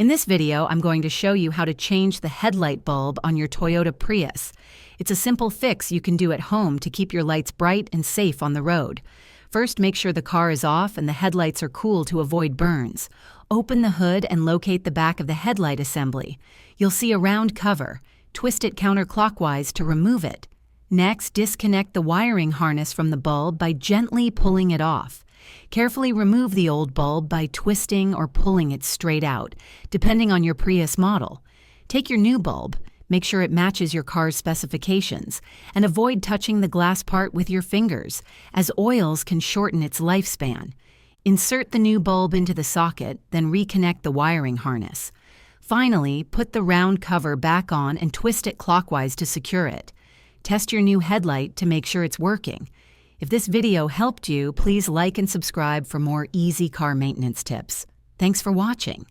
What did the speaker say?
In this video, I'm going to show you how to change the headlight bulb on your Toyota Prius. It's a simple fix you can do at home to keep your lights bright and safe on the road. First, make sure the car is off and the headlights are cool to avoid burns. Open the hood and locate the back of the headlight assembly. You'll see a round cover. Twist it counterclockwise to remove it. Next, disconnect the wiring harness from the bulb by gently pulling it off. Carefully remove the old bulb by twisting or pulling it straight out, depending on your Prius model. Take your new bulb, make sure it matches your car's specifications, and avoid touching the glass part with your fingers, as oils can shorten its lifespan. Insert the new bulb into the socket, then reconnect the wiring harness. Finally, put the round cover back on and twist it clockwise to secure it. Test your new headlight to make sure it's working. If this video helped you, please like and subscribe for more easy car maintenance tips. Thanks for watching.